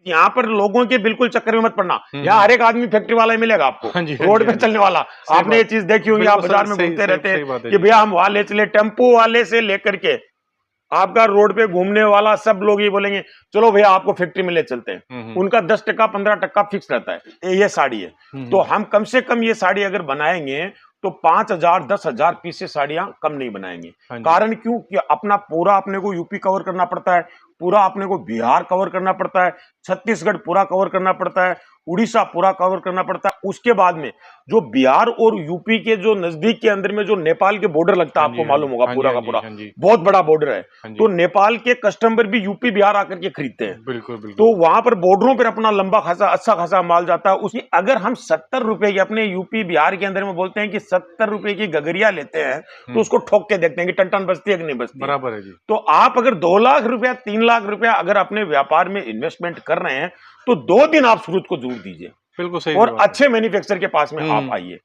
यहाँ पर लोगों के बिल्कुल चक्कर में मत पड़ना। यहाँ हर एक आदमी फैक्ट्री वाला ही मिलेगा आपको, हाँ जी, रोड पे चलने वाला। आपने ये चीज देखी होगी, आप बाजार में घूमते रहते हैं कि भैया हम वहां ले चले, टेम्पो वाले से लेकर के आपका रोड पे घूमने वाला सब लोग ये बोलेंगे चलो भैया आपको फैक्ट्री में ले चलते हैं। उनका 10% 15% फिक्स रहता है। ये साड़ी है तो हम कम से कम ये साड़ी अगर बनाएंगे तो 5,000 10,000 पीस से साड़ियां कम नहीं बनाएंगे। कारण क्यों कि अपना पूरा अपने को यूपी कवर करना पड़ता है, पूरा अपने को बिहार कवर करना पड़ता है, छत्तीसगढ़ पूरा कवर करना पड़ता है, उड़ीसा पूरा कवर करना पड़ता है। उसके बाद में जो बिहार और यूपी के जो नजदीक के अंदर में जो नेपाल के बॉर्डर लगता है, आपको मालूम होगा पूरा का पूरा बहुत बड़ा बॉर्डर है। तो नेपाल के कस्टमर भी यूपी बिहार आकर के खरीदते हैं। बिल्कुल। तो वहां पर बॉर्डरों पर अपना लंबा खासा अच्छा खासा माल जाता है। उसी अगर हम 70 रुपए की अपने यूपी बिहार के अंदर में बोलते हैं कि 70 रुपए की गगरिया लेते हैं तो उसको ठोक के देखते हैं कि टन टन बचती है कि नहीं बचती। बराबर है जी। तो आप अगर 2 लाख रुपया 3 लाख रुपया अगर अपने व्यापार में इन्वेस्टमेंट कर रहे हैं तो 2 दिन आप सूरत को जरूर दीजिए। बिल्कुल सही। और अच्छे मैन्युफैक्चर के पास में आप आइए।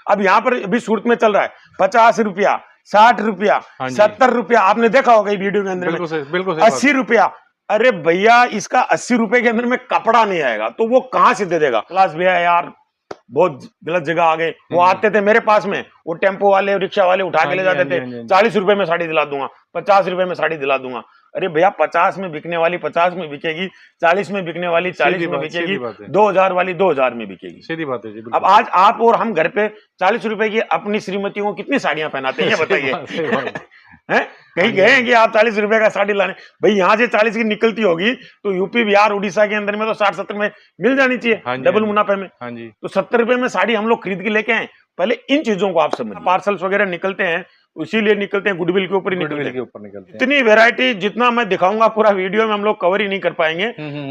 अब यहाँ पर अभी सूरत में चल रहा है 50 रुपया 60 रुपया 70 रुपया, आपने देखा होगा वीडियो के अंदर में। बिल्कुल 80 रुपया। अरे भैया इसका 80 रुपए के अंदर में कपड़ा नहीं आएगा तो वो कहां से दे देगा। क्लास भैया यार बहुत गलत जगह आ गए। वो आते थे मेरे पास में, वो टेम्पो वाले रिक्शा वाले उठा के ले जाते थे, 40 रुपए में साड़ी दिला दूंगा, 50 रुपए में साड़ी दिला दूंगा। अरे भैया 50 में बिकने वाली 50 में बिकेगी, 40 में बिकने वाली 40 में बिकेगी, 2,000 वाली 2,000 में बिकेगी। सीधी बात है जी। अब आज आप और हम घर पे 40 रुपए की अपनी श्रीमतियों को कितनी साड़ियां पहनाते हैं बताइए। हैं कहीं गए हैं कि आप 40 रुपए का साड़ी लाने? भाई यहाँ से 40 की निकलती होगी तो यूपी बिहार उड़ीसा के अंदर में तो 60-70 में मिल जानी चाहिए, डबल मुनाफे में। तो 70 रुपए में साड़ी हम लोग खरीद के लेके आए। पहले इन चीजों को आप समझिए। पार्सल्स वगैरह निकलते हैं इसीलिए निकलते हैं, गुडविल के ऊपर ही निकलते हैं। इतनी वेरायटी जितना मैं दिखाऊंगा पूरा वीडियो में हम लोग कवर ही नहीं कर पाएंगे।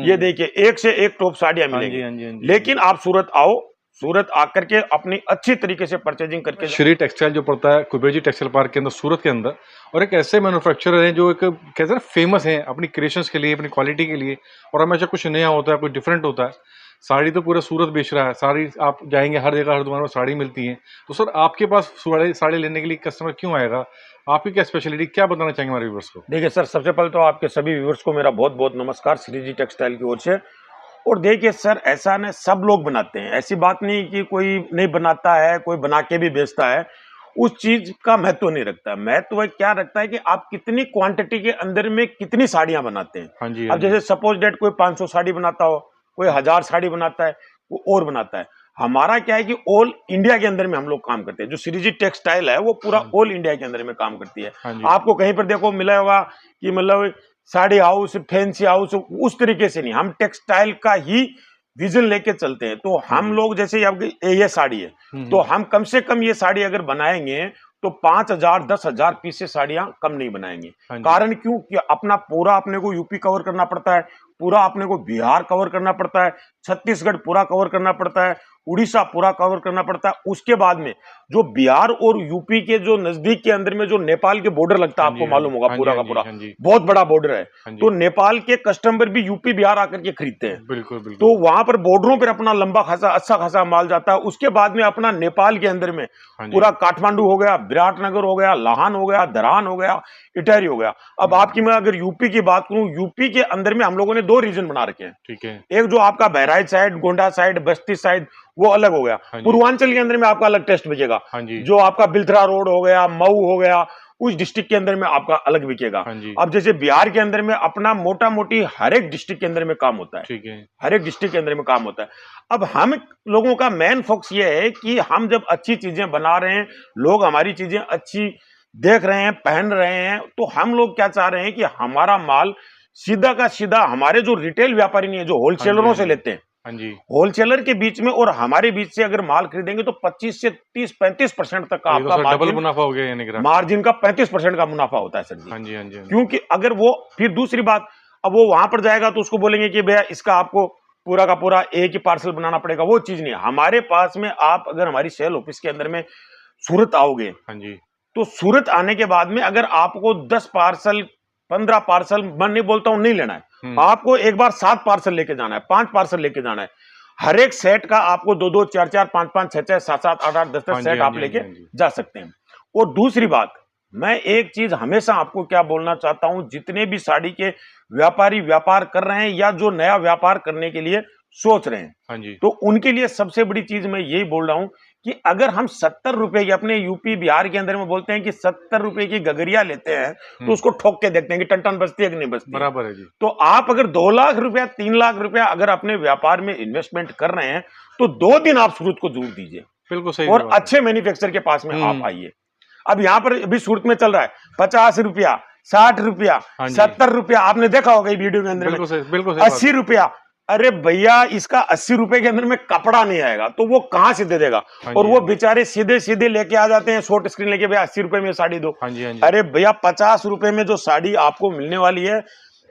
ये देखिए एक से एक टॉप साड़ियां मिलेंगी। लेकिन आप सूरत आओ, सूरत आकर के अपनी अच्छी तरीके से परचेजिंग करके। श्री टेक्सटाइल जो पड़ता है कुबेर जी टेक्सटाइल पार्क के अंदर सूरत के अंदर, और एक ऐसे मैन्युफैक्चरर हैं जो एक कहते हैं ना फेमस हैं अपनी क्रिएशंस के लिए, अपनी क्वालिटी के लिए, और हमेशा कुछ नया होता है, कुछ डिफरेंट होता है। साड़ी तो पूरा सूरत बेच रहा है, साड़ी आप जाएंगे हर जगह हर दुकान में साड़ी मिलती है। तो सर आपके पास साड़ी लेने के लिए कस्टमर क्यों आएगा? आपकी क्या स्पेशलिटी, क्या बताना चाहेंगे हमारे व्यूअर्स को? देखिए सर, सबसे पहले तो आपके सभी व्यूअर्स को मेरा बहुत बहुत नमस्कार श्री जी टेक्सटाइल की ओर से। और देखिए सर, ऐसा ना सब लोग बनाते हैं, ऐसी बात नहीं कि कोई नहीं बनाता है, कोई बना के भी बेचता है। उस चीज का महत्व नहीं रखता। महत्व क्या रखता है कि आप कितनी क्वांटिटी के अंदर में कितनी साड़ियां बनाते हैं। अब जैसे सपोज डेट कोई 500 साड़ी बनाता हो, कोई 1000 साड़ी बनाता है, वो और बनाता है। हमारा क्या है कि ऑल इंडिया के अंदर में हम लोग काम करते हैं। जो श्री जी टेक्सटाइल है वो पूरा ऑल इंडिया के अंदर में काम करती है। आपको कहीं पर देखो मिला होगा कि मतलब साड़ी हाउस, फैंसी हाउस, उस तरीके से नहीं, हम टेक्सटाइल का ही विजन लेके चलते हैं। तो हम लोग जैसे अब ये साड़ी है तो हम कम से कम ये साड़ी अगर बनाएंगे तो 5,000 10,000 पीस से साड़ियां कम नहीं बनाएंगे। कारण क्यों कि अपना पूरा अपने को यूपी कवर करना पड़ता है, पूरा अपने को बिहार कवर करना पड़ता है, छत्तीसगढ़ पूरा कवर करना पड़ता है, उड़ीसा पूरा कवर करना पड़ता है। उसके बाद में जो बिहार और यूपी के जो नजदीक के अंदर में जो नेपाल के बॉर्डर लगता है, आपको मालूम होगा पूरा का पूरा बहुत बड़ा बॉर्डर है। तो नेपाल के कस्टमर भी यूपी बिहार आकर के खरीदते हैं। बिल्कुल। तो वहां पर बॉर्डरों पर अपना लंबा खासा अच्छा खासा माल जाता है। उसके बाद में अपना नेपाल के अंदर में पूरा काठमांडू हो गया, विराटनगर हो गया, लाहन हो गया, धरान हो गया, इटारी हो गया। अब आपकी मैं अगर यूपी की बात करूं, यूपी के अंदर में हम लोगों ने 2 रीजन बना रखे हैं। ठीक है। एक जो आपका बहराइच साइड, गोंडा साइड, बस्ती साइड, वो अलग हो गया। पूर्वांचल के अंदर में आपका अलग टेस्ट बिकेगा। जो आपका बिलथरा रोड हो गया, मऊ हो गया, उस डिस्ट्रिक्ट के अंदर में आपका अलग बिकेगा। अब जैसे बिहार के अंदर में अपना मोटा मोटी हर एक डिस्ट्रिक्ट के अंदर में काम होता है। ठीक है। हर एक डिस्ट्रिक्ट के अंदर में काम होता है। अब हम लोगों का मेन फोकस ये है कि हम जब अच्छी चीजें बना रहे हैं, लोग हमारी चीजें अच्छी देख रहे हैं, पहन रहे हैं, तो हम लोग क्या चाह रहे हैं कि हमारा माल सीधा का सीधा हमारे जो रिटेल व्यापारी नहीं है, जो होलसेलरों से लेते हैं, होलसेलर के बीच में और हमारे बीच से अगर माल खरीदेंगे तो 25 से 30-35% तक का आपका डबल मुनाफा हो गया। मार्जिन का 35% का मुनाफा होता है सर जी। क्योंकि अगर वो फिर दूसरी बात, अब वो वहां पर जाएगा तो उसको बोलेंगे कि भैया इसका आपको पूरा का पूरा एक ही पार्सल बनाना पड़ेगा, वो चीज नहीं। हमारे पास में आप अगर हमारी सेल ऑफिस के अंदर में सूरत आओगे, तो सूरत आने के बाद में अगर आपको 10 पार्सल 15 पार्सल, मैं नहीं बोलता हूं नहीं लेना है, आपको एक बार 7 पार्सल लेके जाना है, 5 पार्सल लेके जाना है। हर एक सेट का आपको 2-2 4-4 5-5 6-6 7-7 8-8 10-10 सेट आप लेके जा सकते हैं। और दूसरी बात, मैं एक चीज हमेशा आपको क्या बोलना चाहता हूं, जितने भी साड़ी के व्यापारी व्यापार कर रहे हैं या जो नया व्यापार करने के लिए सोच रहे हैं, हाँ जी। तो उनके लिए सबसे बड़ी चीज मैं यही बोल रहा हूं कि अगर हम 70 रुपए की, अपने यूपी बिहार के अंदर में बोलते हैं कि 70 रुपए की गगरिया लेते हैं, तो उसको ठोक के देखते हैं कि टन टन बचती है कि नहीं बचती है। बराबर है जी। तो आप अगर 2 लाख रुपया 3 लाख रुपया अगर अपने व्यापार में इन्वेस्टमेंट कर रहे हैं, तो 2 दिन आप सूरत को जरूर दीजिए बिल्कुल सही और बात है। अच्छे मैन्युफैक्चर के पास में आप आइए। अब यहाँ पर अभी सूरत में चल रहा है 50 रुपया, 60 रुपया, हाँ जी। 70 रुपया, आपने देखा होगा ये वीडियो के अंदर में, बिल्कुल सही 80 रुपया। अरे भैया, इसका 80 रुपए के अंदर में कपड़ा नहीं आएगा तो वो कहां से दे देगा? हाँ और जी, वो हाँ जी। बेचारे सीधे सीधे लेके आ जाते हैं शॉर्ट स्क्रीन लेके, भैया 80 रुपए में साड़ी दो। हाँ जी, हाँ जी। अरे भैया, 50 रुपए में जो साड़ी आपको मिलने वाली है,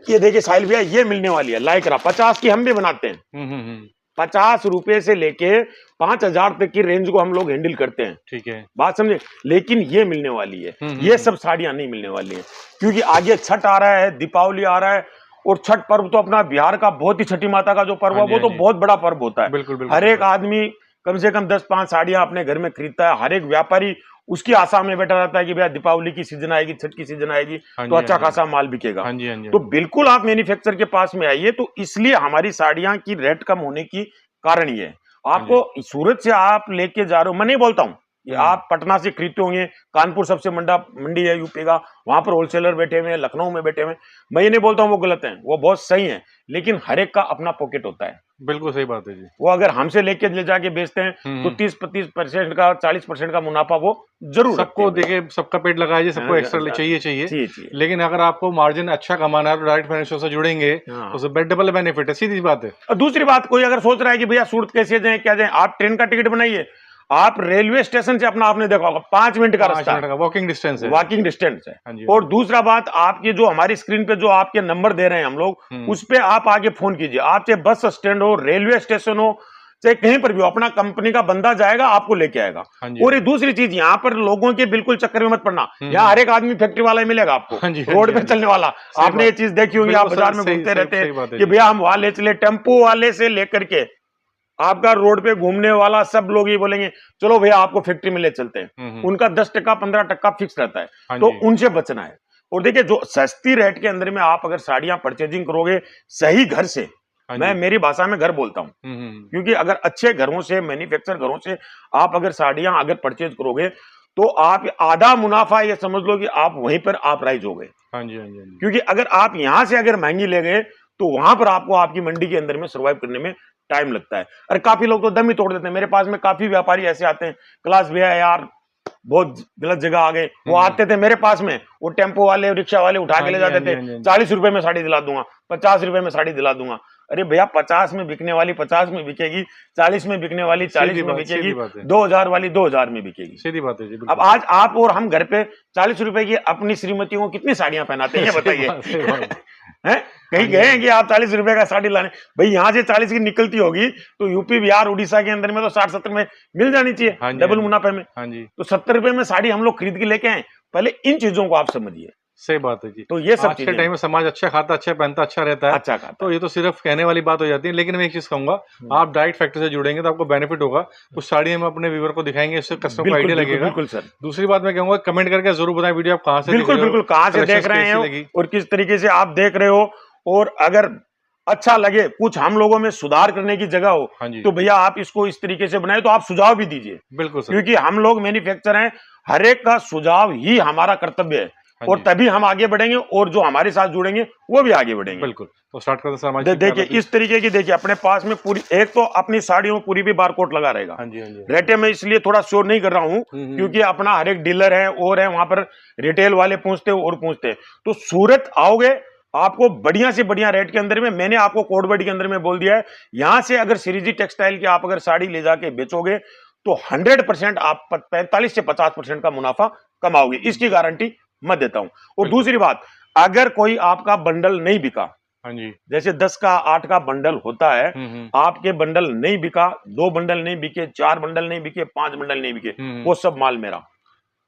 ये देखिए साहिल भैया, ये मिलने वाली है लाइक्रा, 50 की हम भी बनाते हैं। 50 रुपए से लेके 5000 तक की रेंज को हम लोग हैंडल करते हैं। ठीक है। बात समझे? लेकिन ये मिलने वाली है, ये सब साड़ियां नहीं मिलने वाली है, क्योंकि आगे छठ आ रहा है, दीपावली आ रहा है, और छठ पर्व तो अपना बिहार का बहुत ही, छठी माता का जो पर्व है वो तो बहुत बड़ा पर्व होता है। बिल्कुल हर एक आदमी कम से कम 10-5 साड़ियां अपने घर में खरीदता है। हर एक व्यापारी उसकी आशा में बैठा रहता है कि भैया दीपावली की सीजन आएगी, छठ की सीजन आएगी, तो अच्छा खासा माल बिकेगा। तो बिल्कुल आप मैन्युफैक्चर के पास में आइए। तो इसलिए हमारी साड़ियां की रेट कम होने की कारण ये है। आपको सूरत से आप लेके जा रहे हो, मैं नहीं बोलता हूँ कि आप पटना से खरीदते होंगे, कानपुर सबसे मंडी है यूपी का, वहां पर होलसेलर बैठे हुए हैं, लखनऊ में बैठे हुए हैं, मैं ये नहीं बोलता हूँ वो गलत है, वो बहुत सही है, लेकिन हर एक का अपना पॉकेट होता है। बिल्कुल सही बात है जी। वो अगर हमसे लेके ले जाके बेचते हैं तो 30-35% का, 40% का मुनाफा वो जरूर सबको देखिए, सबका पेट लगाया जी, सबको एक्स्ट्रा चाहिए। लेकिन अगर आपको मार्जिन अच्छा कमाना है तो डायरेक्ट फाइनेंशियल से जुड़ेंगे तो डबल बेनिफिट है, सीधी बात है। और दूसरी बात, कोई अगर सोच रहा है कि भैया सूरत कैसे जाए, क्या जाए, आप ट्रेन का टिकट बनाइए, आप रेलवे स्टेशन से अपना, आपने देखा होगा 5 मिनट का रास्ता है, वॉकिंग डिस्टेंस है। और दूसरा बात, आपकी जो हमारी स्क्रीन पे जो आपके नंबर दे रहे हैं हम लोग, उस पे आप आगे फोन कीजिए। आप चाहे बस स्टैंड हो, रेलवे स्टेशन हो, चाहे कहीं पर भी हो, अपना कंपनी का बंदा जाएगा, आपको लेके आएगा। और एक दूसरी चीज, यहाँ पर लोगों के बिल्कुल चक्कर में मत पड़ना, यहाँ हर एक आदमी फैक्ट्री वाला ही मिलेगा आपको, रोड पे चलने वाला। आपने ये चीज देखी होगी, आप बाजार में घूमते रहते हैं कि भैया हम वहां ले चले, टेम्पो वाले से लेकर के आपका रोड पे घूमने वाला सब लोग ये बोलेंगे चलो भैया आपको फैक्ट्री में ले चलते हैं। उनका 10% 15% फिक्स रहता है, तो उनसे बचना है। और देखिए, जो सस्ती रेट के अंदर में आप अगर साड़ियां परचेजिंग करोगे सही घर से, मैं मेरी भाषा में घर बोलता हूं, क्योंकि अगर अच्छे घरों से, मैन्युफैक्चर घरों से आप अगर साड़ियां अगर परचेज करोगे तो आप आधा मुनाफा ये समझ लो कि आप वहीं पर आप राइज हो गए। क्योंकि अगर आप यहां से अगर महंगी ले गए तो वहां पर आपको आपकी मंडी के अंदर में सर्वाइव करने में टाइम लगता है। अरे काफी लोग तो दम ही तोड़ देते हैं। मेरे पास में काफी व्यापारी ऐसे आते हैं, क्लास भैया यार बहुत गलत जगह आ गए, वो आते थे मेरे पास में, वो टेम्पो वाले, रिक्शा वाले उठा के ले जाते थे, 40 रुपए में साड़ी दिला दूंगा, 50 रुपए में साड़ी दिला दूंगा। अरे भैया, 50 में बिकने वाली 50 में बिकेगी, 40 में बिकने वाली 40 में बिकेगी, 2000 वाली 2000 में बिकेगी। सीधी बात है जी। अब आज आप और हम घर पे 40 रुपए की अपनी श्रीमतियों को कितनी साड़ियां पहनाते हैं, ये बताइए। हैं? कहीं गए हैं कि आप 40 रुपए का साड़ी लाने? भाई यहाँ से 40 की निकलती होगी तो यूपी, बिहार, उड़ीसा के अंदर में तो 60-70 में मिल जानी चाहिए, डबल मुनाफे में। तो 70 रुपए में साड़ी हम लोग खरीद के लेके आए। पहले इन चीजों को आप समझिए। सही बात है जी। तो ये सब आज के टाइम में समाज अच्छा खाता, अच्छा पहनता, अच्छा रहता है, अच्छा खाता। तो ये तो सिर्फ कहने वाली बात हो जाती है। लेकिन मैं एक चीज कहूंगा, आप डायरेक्ट फैक्ट्री से जुड़ेंगे तो आपको बेनिफिट होगा। कुछ साड़ी हम अपने व्यूअर को दिखाएंगे, इससे कस्टमर को आइडिया लगेगा। बिल्कुल सर। दूसरी बात मैं कहूंगा, कमेंट करके जरूर बताएं वीडियो आप कहाँ से, बिल्कुल कहाँ से देख रहे हैं और किस तरीके से आप देख रहे हो। और अगर अच्छा लगे, कुछ हम लोगों में सुधार करने की जगह हो, तो भैया आप इसको इस तरीके से बनाए, तो आप सुझाव भी दीजिए। बिल्कुल सर। क्योंकि हम लोग मैन्युफैक्चर हैं, हर एक का सुझाव ही हमारा कर्तव्य है, और तभी हम आगे बढ़ेंगे, और जो हमारे साथ जुड़ेंगे वो भी आगे बढ़ेंगे। बिल्कुल। तो स्टार्ट करते हैं। देखिए इस तरीके की, देखिए अपने पास में पूरी, एक तो अपनी साड़ियों में पूरी भी बारकोड लगा रहेगा। रेटे में इसलिए थोड़ा शोर नहीं कर रहा हूं क्योंकि अपना हर एक डीलर है और है, वहां पर रिटेल वाले पूछते और पूछते। तो सूरत आओगे, आपको बढ़िया से बढ़िया रेट के अंदर में, मैंने आपको कोडवर्ड के अंदर में बोल दिया है, यहां से अगर श्रीजी टेक्सटाइल की आप अगर साड़ी ले जाके बेचोगे तो 100% आप 45 से 50% का मुनाफा कमाओगे, इसकी गारंटी मैं देता हूं। और दूसरी बात, अगर कोई आपका बंडल नहीं बिका, जैसे 10 का 8 का बंडल होता है, आपके बंडल नहीं बिका, 2 बंडल नहीं बिके, 4 बंडल नहीं बिके, 5 बंडल नहीं बिके, वो सब माल मेरा।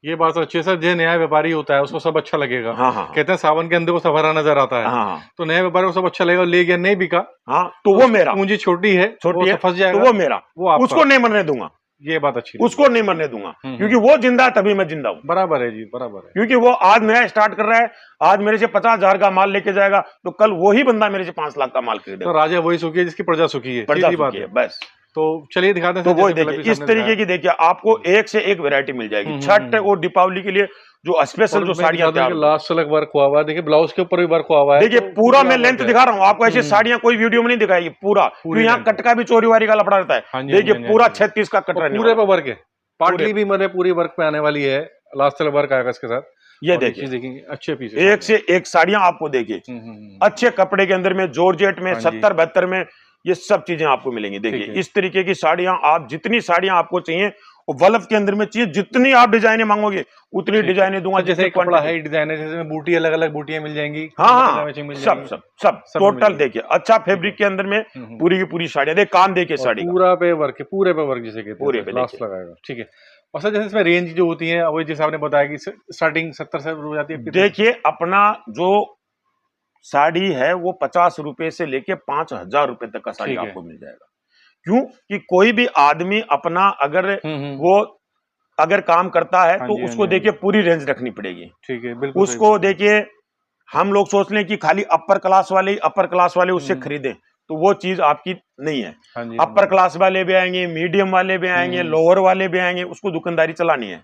ये बात अच्छी है सर। जो नया व्यापारी होता है उसको सब अच्छा लगेगा। कहते हैं सावन के अंदर को सफरा नजर आता है। तो नया व्यापारी को सब अच्छा लगेगा, ले गया नहीं बिका, तो वो मेरा, पूंजी छोटी है, फंस जाएगा, तो वो मेरा, उसको नहीं मरने दूंगा। ये बात अच्छी लगी। उसको नहीं मरने दूंगा, क्योंकि वो जिंदा है तभी मैं जिंदा हूँ। बराबर है जी, बराबर है। क्योंकि वो आज नया स्टार्ट कर रहा है, आज मेरे से 50,000 का माल लेके जाएगा, तो कल वही बंदा मेरे से 5 लाख का माल खरीदेगा। तो राजा वही सुखी है जिसकी प्रजा सुखी है, प्रजा सीधी बात सुखी है। है, बस। तो चलिए दिखाते हैं तो सर, वो जैसे देखिए, गुलाबी इस सामने तरीके की देखिए आपको एक से एक वैरायटी मिल जाएगी। छठ और दीपावली के लिए जो स्पेशल जो साड़ियां तैयार होती हैं। लास्ट तलक वर्क हुआ हुआ है, देखिए ब्लाउज के ऊपर भी वर्क हुआ हुआ है। देखिए तो पूरा मैं लेंथ दिखा रहा हूँ आपको, ऐसी साड़ियां कोई वीडियो में नहीं दिखाएगी पूरा, क्योंकि यहाँ कट का भी चोरी वारी का लफड़ा रहता है। देखिए पूरा 36 का कट रहने पूरे पे वर्क है, पाटली भी मैंने पूरी वर्क पे आने वाली है, लास्ट तलक वर्क आएगा इसके साथ। ये देखिए देखेंगे अच्छे पीस, एक से एक साड़ियां आपको देखिए अच्छे कपड़े के अंदर में, जॉर्जेट में 70-72 में, ये सब चीजें आपको मिलेंगी। देखिए इस तरीके की साड़ियां, आप जितनी साड़ियां आपको चाहिए वल्फ के अंदर में चाहिए, जितनी आप डिजाइने मांगोगे उतनी डिजाइने दूंगा। जैसे कपड़ा है डिजाइन है, जैसे बूटी अलग अलग बूटियां मिल जाएंगी। हाँ, सब टोटल देखिए अच्छा फैब्रिक के अंदर में पूरी की पूरी साड़ियां। देखिए काम देखिए साड़ी पूरा पे वर्क है, पूरे पे वर्क जिसे कहते हैं, पूरे पे लास्ट लगाएगा। ठीक है। और सर जैसे इसमें रेंज जो होती है वो जैसे आपने बताया कि स्टार्टिंग 70 से हो जाती है। देखिए अपना जो साड़ी है वो 50 रुपए से लेके 5,000 रुपए तक का साड़ी आपको मिल जाएगा। क्यों कि कोई भी आदमी अपना अगर काम करता है तो उसको देखिए पूरी रेंज रखनी पड़ेगी। ठीक है, बिल्कुल। उसको देखिए हम लोग सोच लें कि खाली अपर क्लास वाले उससे खरीदें, तो वो चीज आपकी नहीं है। अपर क्लास वाले भी आएंगे, मीडियम वाले भी आएंगे, लोअर वाले भी आएंगे, उसको दुकानदारी चलानी है।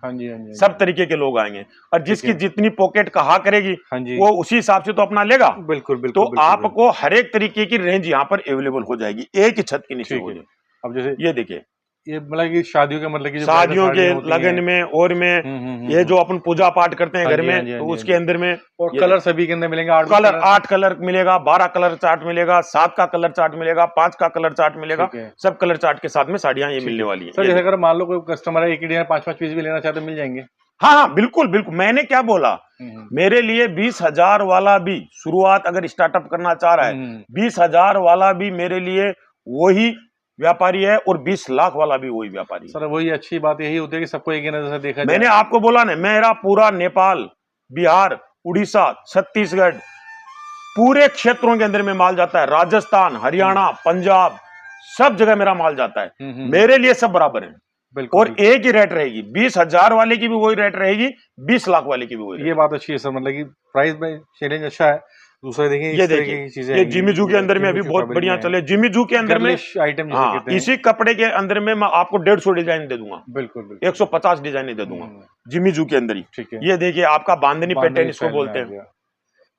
सब तरीके के लोग आएंगे, और जिसकी जितनी पॉकेट कहा करेगी वो उसी हिसाब से तो अपना लेगा। बिल्कुल। तो आपको हर एक तरीके की रेंज यहाँ पर अवेलेबल हो जाएगी, एक ही छत के नीचे हो जाएगी। अब जैसे ये देखिए, ये मतलब कि शादियों के मतलब कि शादियों के लगन में और में ये जो अपन पूजा पाठ करते हैं घर में, तो उसके अंदर में और कलर सभी के अंदर मिलेंगे। 8 कलर मिलेगा, 12 कलर चार्ट मिलेगा, 7 का कलर चार्ट मिलेगा, 5 का कलर चार्ट मिलेगा। सब कलर चार्ट के साथ में साड़ियां ये मिलने वाली है। सर जैसे अगर मान लो कोई कस्टमर है एक ही डिजाइन 5-5 पीस भी लेना चाहते तो मिल जाएंगे? हाँ, बिल्कुल। मैंने क्या बोला, मेरे लिए 20,000 वाला भी शुरुआत अगर स्टार्टअप करना चाह रहा है, 20,000 वाला भी मेरे लिए वही व्यापारी है, और 20 लाख वाला भी वही व्यापारी है। सर वही अच्छी बात यही होती है कि सबको एक ही नजर से देखा जाए। मैंने आपको बोला ना, मेरा पूरा नेपाल, बिहार, उड़ीसा, छत्तीसगढ़, पूरे क्षेत्रों के अंदर में माल जाता है। राजस्थान, हरियाणा, पंजाब, सब जगह मेरा माल जाता है। मेरे लिए सब बराबर है, और एक ही रेट रहेगी। 20,000 वाले की भी वही रेट रहेगी, 20 लाख वाले की भी वही। ये बात अच्छी है सर, मतलब कि प्राइस में चैलेंज अच्छा है। दूसरा देखिए, ये देखिए ये जिमी जू के अंदर में अभी बहुत बढ़िया चले। जिमी जू के अंदर में आइटम इसी कपड़े के अंदर में मैं आपको 150 डिजाइन दे दूंगा। बिल्कुल 150 डिजाइन दे दूंगा जिमी जू के अंदर ही। ठीक है, ये देखिए आपका बांधनी पैटर्न इसको बोलते हैं।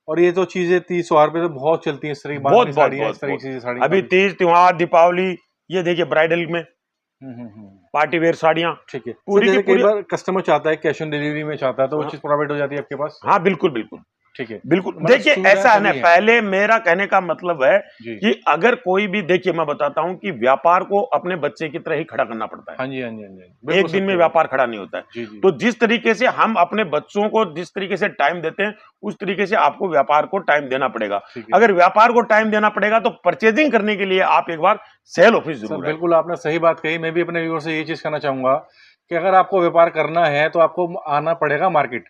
और ये तो चीजें 30 त्योहार पे तो बहुत चलती है, इस तरह की बहुत। अभी तीज त्योहार, दीपावली, ये देखिए ब्राइडल में पार्टी वेयर साड़ियां। ठीक है, पूरी की पूरी। कस्टमर चाहता है कैश ऑन डिलीवरी में चाहता है, तो वो चीज प्रोवाइड हो जाती है आपके पास? हाँ, बिल्कुल। ठीक है, बिल्कुल। देखिए ऐसा है ना, पहले मेरा कहने का मतलब है कि अगर कोई भी, देखिए मैं बताता हूं कि व्यापार को अपने बच्चे की तरह ही खड़ा करना पड़ता है। हाँ जी। एक दिन में व्यापार खड़ा नहीं होता है। तो जिस तरीके से हम अपने बच्चों को जिस तरीके से टाइम देते हैं, उस तरीके से आपको व्यापार को टाइम देना पड़ेगा। अगर व्यापार को टाइम देना पड़ेगा तो परचेजिंग करने के लिए आप एक बार सेल ऑफिस जरूर। बिल्कुल, आपने सही बात कही। मैं भी अपने व्यूअर से ये चीज कहना चाहूंगा कि अगर आपको व्यापार करना है तो आपको आना पड़ेगा मार्केट।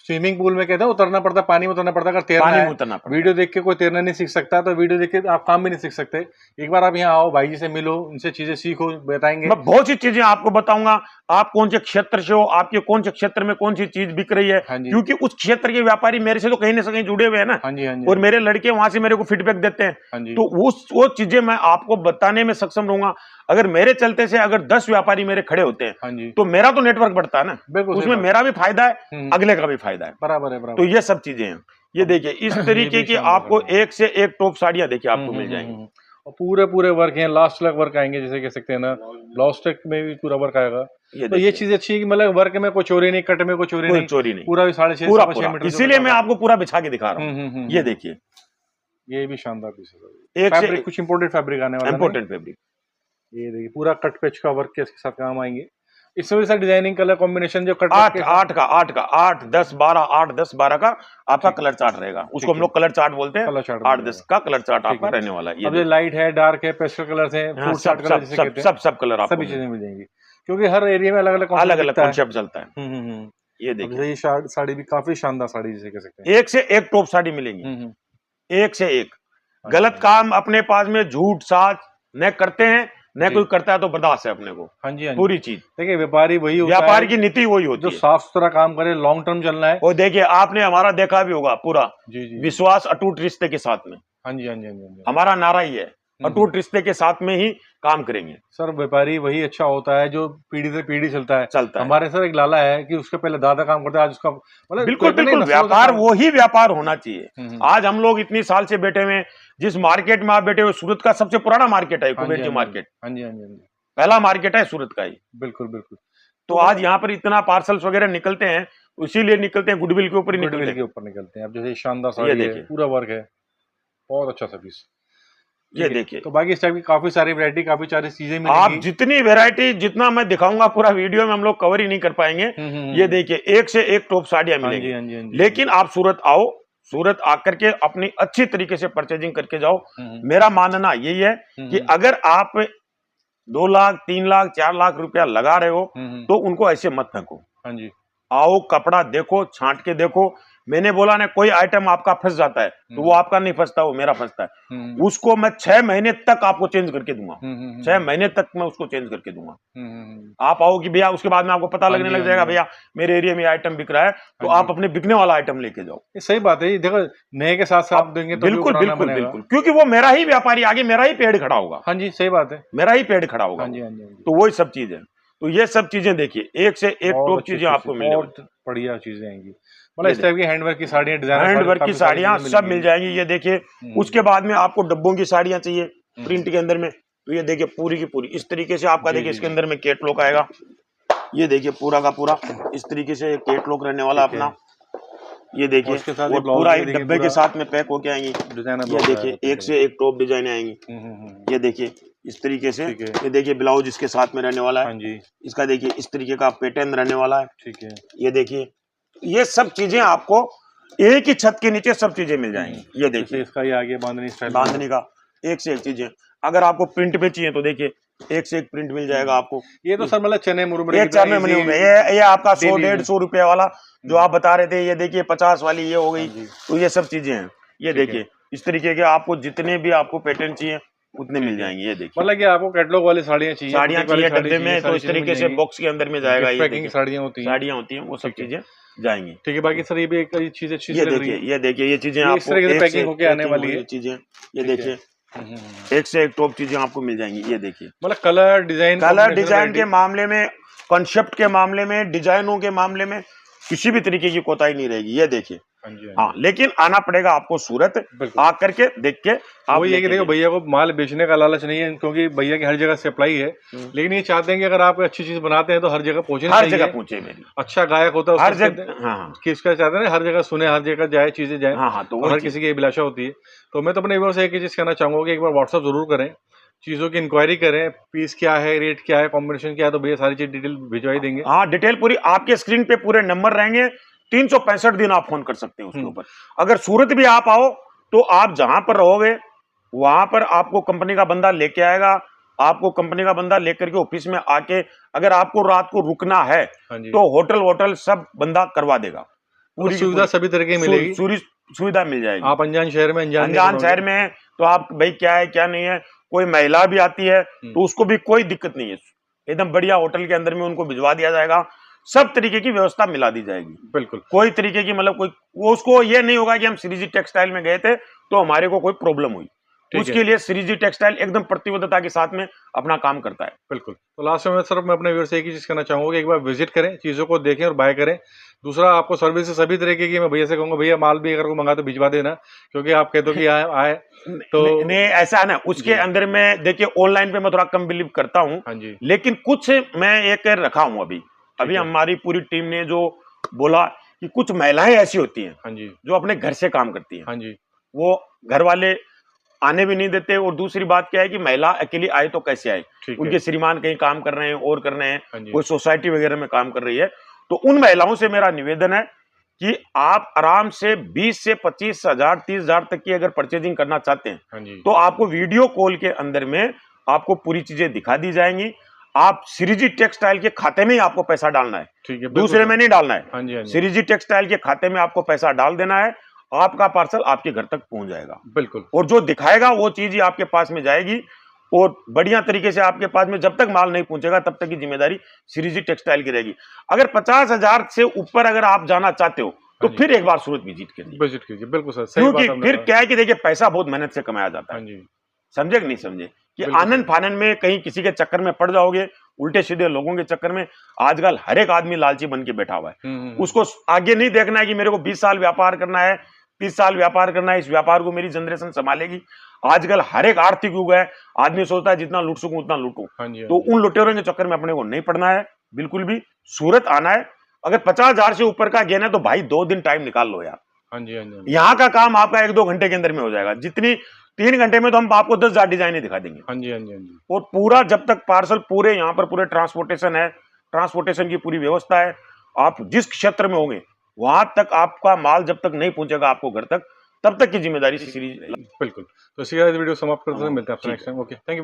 स्विमिंग पूल में कहते हैं उतरना पड़ता है, पानी में उतरना पड़ता है। अगर तैरना है, वीडियो देख के कोई तैरना नहीं सीख सकता, तो वीडियो देख के आप काम भी नहीं सीख सकते। एक बार आप यहाँ आओ, भाई जी से मिलो, उनसे चीजें सीखो, बताएंगे। मैं बहुत सी चीजें आपको बताऊंगा। आप कौन से क्षेत्र से हो, आपके कौन से क्षेत्र में कौन सी चीज बिक रही है, क्योंकि उस क्षेत्र के व्यापारी मेरे से तो कहीं ना कहीं जुड़े हुए हैं ना। और मेरे लड़के वहां से मेरे को फीडबैक देते हैं, तो वो चीजें मैं आपको बताने में सक्षम रहूंगा। अगर मेरे चलते से अगर 10 व्यापारी मेरे खड़े होते हैं, तो मेरा तो नेटवर्क बढ़ता है ना, उसमें मेरा भी फायदा है, अगले का भी फायदा है। बराबर है। तो ये सब चीजें हैं। ये देखिए इस तरीके की आपको एक से एक टॉप साड़ियां देखिए आपको मिल जाएंगी। और पूरे वर्क हैं, लास्ट तक वर्क आएंगे, जैसे कह सकते हैं ना, ब्लाउज तक में भी पूरा वर्क आएगा। तो ये चीज अच्छी है कि मतलब वर्क में कोई चोरी नहीं, कट में कोई चोरी नहीं, पूरा 6.5 मीटर। इसीलिए मैं आपको पूरा बिछा के दिखा रहा हूँ। ये देखिए, ये भी शानदार पीस है। एक से कुछ इंपोर्टेड फैब्रिक आने वाला है, इंपोर्टेड फैब्रिक। ये देखिए पूरा कट पेच का वर्क के साथ काम आएंगे। इसमें भी सर डिजाइनिंग कलर कॉम्बिनेशन जो कट 8 का 8 10 12 का आपका कलर चार्ट रहेगा। उसको हम लोग कलर चार्ट बोलते हैं। 8-10 का कलर चार्ट आपका रहने वाला है। ये लाइट है, डार्क है, पेस्टल कलर है, फ्रूट चार्ट कलर जैसे कहते हैं, सब कलर आपको सभी चीजें मिल जाएंगी, क्योंकि हर एरिया में अलग अलग कॉन्सेप्ट चलता है। ये देखिए, ये साड़ी भी काफी शानदार साड़ी जैसे कह सकते हैं। एक से एक टॉप साड़ी मिलेंगी, एक से एक। गलत काम अपने पास में झूठ साच न करते हैं, न कोई करता है तो बर्दाश्त है अपने को। हाँ जी, हाँ जी। पूरी चीज देखिए व्यापारी वही होता व्यापार है की नीति वही होती जो है। साफ सुथरा काम करे, लॉन्ग टर्म चलना है। और देखिए आपने हमारा देखा भी होगा पूरा जी जी। विश्वास अटूट रिश्ते के साथ में, हाँ जी, हाँ जी, हाँ जी, हाँ जी। हमारा नारा ही है अटूट रिश्ते के साथ में ही काम करेंगे। सर व्यापारी वही अच्छा होता है जो पीढ़ी से पीढ़ी चलता है। चलता है। हमारे सर एक लाला है कि उसके पहले दादा काम करता है, आज उसका मतलब बिल्कुल कहते नहीं बिल्कुल, नस्लों से व्यापार काम- वो ही व्यापार होना चाहिए। हम्म। आज हम लोग इतनी साल से बैठे हुए हैं, जिस मार्केट में आप बैठे हुए, सूरत का सबसे पुराना मार्केट है हाँ कुबेर जी, जी हाँ जी, मार्केट, हाँ जी, हाँ जी, हाँ जी। पहला मार्केट है सूरत का ही। बिल्कुल बिल्कुल। तो आज यहाँ पर इतना पार्सल्स वगैरह निकलते हैं, इसीलिए निकलते हैं गुडविल के ऊपर ही निकलते गुडविल के हैं। ऊपर निकलते हैं। अब जैसे शानदार ये साड़ी है, देखिए, पूरा वर्क है, बहुत अच्छा सर्विस। ये ठीक है, देखिए, तो बाकी इस टाइप की काफी सारी वैरायटी, काफी सारी चीजें आप मिलेंगी। जितनी वैरायटी जितना मैं दिखाऊंगा पूरा वीडियो में हम लोग कवर ही नहीं कर पाएंगे। ये देखिए एक से एक टॉप साड़ियां हाँ जी, मिलेंगी। हाँ जी, हाँ जी। लेकिन आप सूरत आओ, सूरत आकर के अपनी अच्छी तरीके से परचेजिंग करके जाओ। हम्म, मेरा मानना यही है कि अगर आप 2 लाख 3 लाख 4 लाख रुपया लगा रहे हो तो उनको ऐसे मत फेंको। हाँ जी। आओ, कपड़ा देखो, छांट के देखो। मैंने बोला ना, कोई आइटम आपका फंस जाता है तो वो आपका नहीं फंसता, वो मेरा फंसता है। उसको मैं 6 महीने तक आपको चेंज करके दूंगा। 6 महीने तक मैं उसको चेंज करके दूंगा। आप आओ कि भैया, उसके बाद में आपको पता लगने लग जाएगा भैया मेरे एरिया में आइटम बिक रहा है, तो आप अपने बिकने वाला आइटम लेके जाओ। ये सही बात है। ये देखो नए के साथ साथ देंगे तो बिल्कुल बिल्कुल बिल्कुल, क्योंकि वो मेरा ही व्यापारी, आगे मेरा ही पेड़ खड़ा होगा। हाँ जी, सही बात है। मेरा ही पेड़ खड़ा होगा। हाँ जी, हाँ जी, हाँ जी। तो वही सब चीज है। तो ये सब चीजें देखिए, एक से एक बहुत टॉप अच्छी चीजें आपको मिलने वाली। बहुत बढ़िया चीजें आएंगी। मतलब इस टाइप की हैंडवर्क की साड़ियाँ, डिजाइनर हैंडवर्क की साड़ियां सब मिल जाएंगी। ये देखिए, उसके बाद में आपको डब्बों की साड़ियां चाहिए प्रिंट के अंदर में, तो ये देखिए पूरी की पूरी इस तरीके से आपका देखिए इसके अंदर में कैटलॉग आएगा। ये देखिए पूरा का पूरा इस तरीके से कैटलॉग रहने वाला अपना। ये देखिए और पूरा एक डब्बे के साथ में पैक होके आएंगी। ये देखिए एक से एक टॉप डिजाइन आएंगी। ये देखिए इस तरीके से, ये देखिए ब्लाउज इसके साथ में रहने वाला है। इसका देखिए इस तरीके का पैटर्न रहने वाला है। ठीक है, ये देखिए, ये सब चीजें आपको एक ही छत के नीचे सब चीजें मिल जाएंगी। ये देखिए इसका ये आगे बांधनी स्टाइल, बांधनी का एक से एक चीजें। अगर आपको प्रिंट पे चाहिए तो देखिए एक से एक प्रिंट मिल जाएगा आपको। ये तो सर मतलब चने मुरमुरे, ये चने मुरमुरे, ये आपका 100-150 रुपए वाला जो आप बता रहे थे। ये देखिए 50 वाली ये हो गई। तो ये सब चीजें हैं। ये देखिए इस तरीके के आपको जितने भी आपको पैटर्न चाहिए उतने मिल जाएंगे। ये देखिए, मतलब कि आपको कैटलॉग वाली साड़ियाँ चाहिए डब्बे में, तो इस तरीके से बॉक्स के अंदर में जाएगा। ये पैकिंग साड़ियाँ होती हैं, वो सब चीजें जाएंगी। ठीक है, बाकी सर ये भी एक चीज अच्छी ये देखिए, ये देखिए, ये चीजें आपको पैकिंग होके आने वाली है चीजें। ये देखिए एक से एक टॉप चीजें आपको मिल जाएंगी। ये देखिए मतलब कलर डिजाइन के मामले में, कॉन्सेप्ट के मामले में, डिजाइनों के मामले में किसी भी तरीके की कोताही नहीं रहेगी। ये देखिए, हाँ, लेकिन आना पड़ेगा आपको सूरत, आकर के देख के। आप ये कि देखो भैया को माल बेचने का लालच नहीं है, क्योंकि भैया की हर जगह सप्लाई है, लेकिन ये चाहते हैं कि अगर आप अच्छी चीज बनाते हैं तो हर जगह पहुंचे, हर जगह पहुंचे। मेरी अच्छा गायक होता है हर जगह, हाँ, कि उसका चाहते हैं हर जगह सुने, हर जगह जाए, चीजें जाए। हाँ, तो हर किसी की अभिलाषा होती है। तो मैं तो अपने व्यूअर्स से एक ही चीज कहना चाहूंगा कि एक बार व्हाट्सअप जरूर करें, चीजों की इंक्वायरी करें, पीस क्या है, रेट क्या है, कॉम्बिनेशन क्या है, तो भैया सारी चीज डिटेल भिजवाई देंगे। हाँ, डिटेल पूरी आपके स्क्रीन पे पूरे नंबर रहेंगे। 365 दिन आप फोन कर सकते हैं उसके ऊपर। अगर सूरत भी आप आओ तो आप जहां पर रहोगे वहां पर आपको कंपनी का बंदा लेके आएगा। आपको कंपनी का बंदा लेकर के ऑफिस में आके, अगर आपको रात को रुकना है तो होटल सब बंदा करवा देगा। पूरी सुविधा सभी तरह की मिलेगी, सुविधा मिल जाएगी। आप अनजान शहर में अनजान शहर में है तो आप भाई क्या है क्या नहीं है, कोई महिला भी आती है तो उसको भी कोई दिक्कत नहीं है। एकदम बढ़िया होटल के अंदर में उनको भिजवा दिया जाएगा। सब तरीके की व्यवस्था मिला दी जाएगी। बिल्कुल, कोई तरीके की मतलब कोई वो उसको ये नहीं होगा कि हम श्रीजी टेक्सटाइल में गए थे तो हमारे को कोई प्रॉब्लम हुई। उसके लिए श्रीजी टेक्सटाइल एकदम प्रतिबद्धता के साथ में अपना काम करता है। बिल्कुल। तो लास्ट में सिर्फ मैं अपने व्यूअर्स से एक ही चीज कहना चाहूंगा कि एक बार विजिट करें, चीजों को देखें और बाय करें। दूसरा, आपको सर्विस सभी तरीके की, मैं भैया से कहूंगा भैया माल भी अगर को मंगा तो भिजवा देना, क्योंकि आप कहते हो कि आए तो नहीं ऐसा है ना। उसके अंदर में देखिए ऑनलाइन पे मैं थोड़ा कम बिलीव करता हूँ, लेकिन कुछ मैं एक रखा हूँ। अभी हमारी पूरी टीम ने जो बोला कि कुछ महिलाएं ऐसी होती हैं जो अपने घर से काम करती हैं, वो घर वाले आने भी नहीं देते। और दूसरी बात क्या है कि महिला अकेली आए तो कैसे आए, उनके श्रीमान कहीं काम कर रहे हैं और कर रहे हैं, कोई सोसाइटी वगैरह में काम कर रही है। तो उन महिलाओं से मेरा निवेदन है कि आप आराम से 20 से 25,000 30,000 तक की अगर परचेजिंग करना चाहते हैं तो आपको वीडियो कॉल के अंदर में आपको पूरी चीजें दिखा दी जाएंगी। आप श्रीजी टेक्सटाइल के खाते में ही आपको पैसा डालना है, दूसरे में नहीं डालना है। श्रीजी टेक्सटाइल के खाते में आपको पैसा डाल देना है, आपका पार्सल आपके घर तक पहुंच जाएगा। बिल्कुल। और जो दिखाएगा वो चीज ही आपके पास में जाएगी। और बढ़िया तरीके से आपके पास में जब तक माल नहीं पहुंचेगा तब तक की जिम्मेदारी श्रीजी टेक्सटाइल की रहेगी। अगर 50,000 से ऊपर अगर आप जाना चाहते हो तो हाँ जी। फिर एक बार सूरत विजिट करिए, विजिट कीजिए, बिल्कुल सर, सही बात क्योंकि आपने फिर कहा। क्या है कि देखिए पैसा बहुत मेहनत से कमाया जाता हाँ है, जी, समझे कि नहीं समझे, कि बिल्कुल आनंद सर। फानन में कहीं किसी के चक्कर में पड़ जाओगे, उल्टे सीधे लोगों के चक्कर में। आजकल हर एक आदमी लालची बन के बैठा हुआ है, उसको आगे नहीं देखना है कि मेरे को 20 साल व्यापार करना है, 30 साल व्यापार करना है, इस व्यापार को मेरी जनरेशन संभालेगी। आजकल हर एक आर्थिक युग है, आदमी सोचता है जितना लूट सकूं उतना लूटूं। हाँ जी, हाँ तो जी। उन लुटेरों के चक्कर में अपने को नहीं पड़ना है बिल्कुल भी। सूरत आना है, अगर 50,000 से ऊपर का गेन है तो भाई 2 दिन टाइम निकाल लो यार। हाँ जी, हाँ जी, हाँ जी। यहाँ का काम आपका 1-2 घंटे के अंदर में हो जाएगा, जितनी 3 घंटे में तो हम आपको 10,000 डिजाइनें दिखा देंगे। हाँ जी, हाँ जी, हाँ जी। और पूरा जब तक पार्सल पूरे यहाँ पर पूरे ट्रांसपोर्टेशन है, ट्रांसपोर्टेशन की पूरी व्यवस्था है, आप जिस क्षेत्र में होंगे वहां तक आपका माल जब तक नहीं पहुंचेगा आपको घर तक, तब तक की जिम्मेदारी सीरीज रहेगी। बिल्कुल। तो इसी के साथ वीडियो समाप्त करते हैं, हाँ, मिलते हैं आपसे ठीक नेक्स्ट है। टाइम। ओके, थैंक यू भैया।